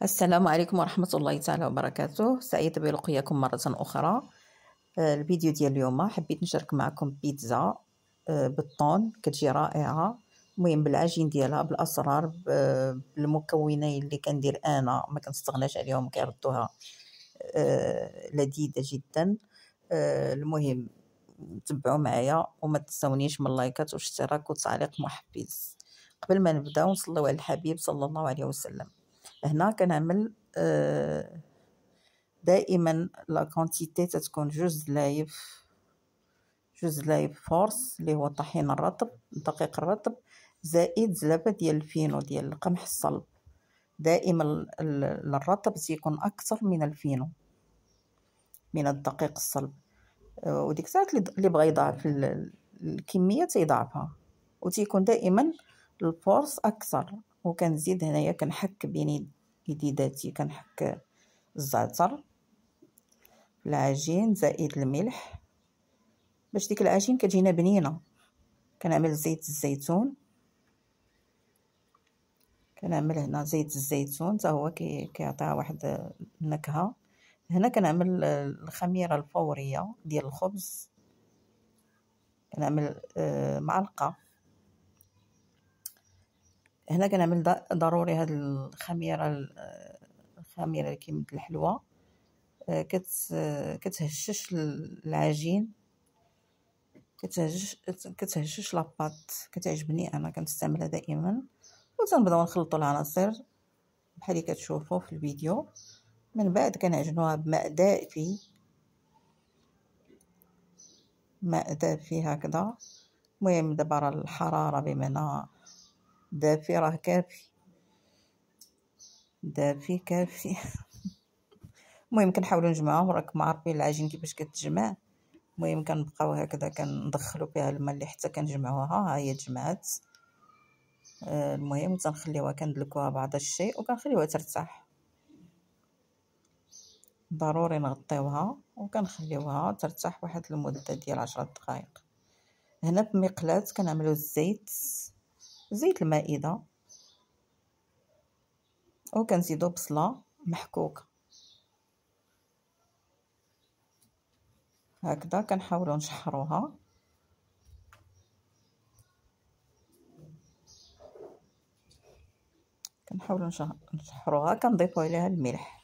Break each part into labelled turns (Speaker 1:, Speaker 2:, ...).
Speaker 1: السلام عليكم ورحمة الله تعالى وبركاته. سعيدة بلقياكم مرة أخرى. الفيديو ديال اليوم حبيت نشارك معكم بيتزا بالطون كتجي رائعة. المهم بالعجين ديالها بالاسرار بالمكونين اللي كندير انا ما كنستغناش عليهم كيردوها لذيذة جدا. المهم تبعوا معايا وما تنسونيش من اللايكات والاشتراك والتعليق محفز. قبل ما نبداو نصليو على الحبيب صلى الله عليه وسلم. هنا كنعمل دائما لا كونتيتي تتكون جوج لايف فورس اللي هو الطحين الرطب الدقيق الرطب زائد زلابه ديال الفينو ديال القمح الصلب. دائما الرطب تيكون اكثر من الفينو من الدقيق الصلب، وديك الساعات اللي بغى يضاعف الكميه تيضاعفها وتيكون دائما الفورس اكثر. وكنزيد هنايا كنحك بين يديداتي كنحك الزعتر في العجين زائد الملح باش ديك العجين كتجينا بنينه. كنعمل زيت الزيتون، كنعمل هنا زيت الزيتون حتى هو كيعطيها واحد النكهه. هنا كنعمل الخميره الفوريه ديال الخبز، كنعمل معلقه. هنا كنعمل ضروري هاد الخميره اللي كيمد الحلوى كتهشش العجين، كتهشش لاباط. كتعجبني انا كنستعملها دائما. وتنبداو نخلطوا العناصر بحال اللي كتشوفوا في الفيديو. من بعد كنعجنوها بماء دافي، ماء دافي هكذا. المهم دابا راه الحراره بمعنى دافي راه كافي، دافي كافي. المهم كنحاولوا نجمعوه، راكم عارفين العجين كيفاش كتجمع. المهم كنبقاو هكذا كندخلوا فيها الماء اللي حتى كنجمعوها. ها هي تجمعات. المهم تنخليوها كندلكوها بعض الشيء وكنخليوها ترتاح. ضروري نغطيوها وكنخليوها ترتاح واحد المده ديال 10 دقائق. هنا في مقلاة كنعملوا زيت المائده وكنزيدوا بصله محكوكه هكذا. كنحاولوا نشحروها كنضيفوا عليها الملح،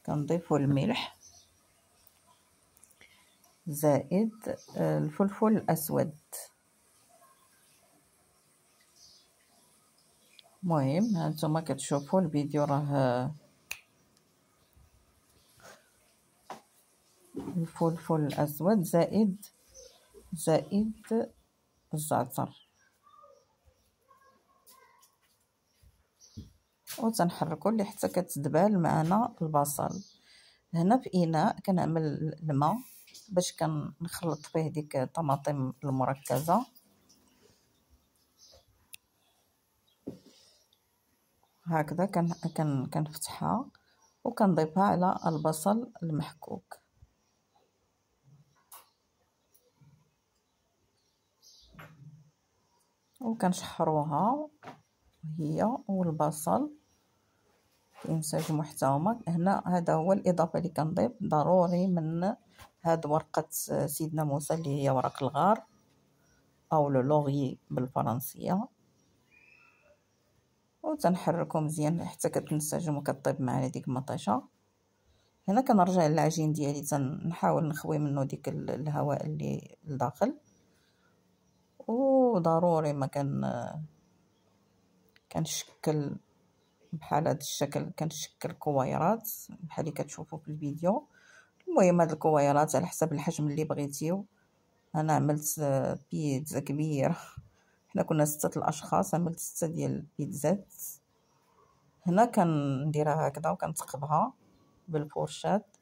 Speaker 1: كنضيفوا الملح زائد الفلفل الاسود. المهم هانتوما كتشوفوا الفيديو راه الفلفل الاسود زائد الزعتر. وتنحركوا اللي حتى كتدبال معنا البصل. هنا في اناء كنعمل الماء باش كنخلط فيه ديك الطماطم المركزه هكذا. كنفتحها وكنضيفها على البصل المحكوك وكنشحروها هي والبصل كينسجموا حتى هما. هنا هذا هو الاضافه اللي كنضيف ضروري من هاد ورقه سيدنا موسى اللي هي ورق الغار او لو لوغي بالفرنسيه. وتنحركو مزيان حتى كتنسجم وكطيب معنا ديك المطيشه. هنا كنرجع للعجين ديالي تنحاول نخوي منه ديك الهواء اللي لداخل. وضروري ما كنشكل بحال هذا الشكل، كنشكل كويرات بحال اللي كتشوفوا في الفيديو. المهم هاد الكويرات على حسب الحجم اللي بغيتيو. انا عملت بيتزا كبيره، حنا كنا 6 الاشخاص، عملت 6 ديال البيتزات. هنا كنديرها هكذا وكنتقبها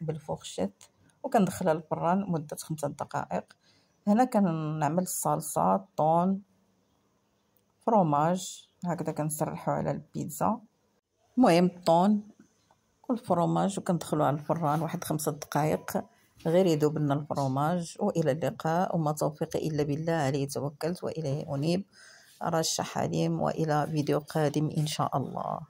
Speaker 1: بالفورشات وكندخلها للفران مده 5 دقائق. هنا كنعمل الصلصه طون فروماج هكذا كنسرحوا على البيتزا. المهم الطون والفروماج وكندخلوا على الفران واحد 5 دقائق غير يذوب لنا الفروماج. والى اللقاء، وما توفيقي الا بالله، عليه توكلت واليه انيب. رشا حليم، والى فيديو قادم ان شاء الله.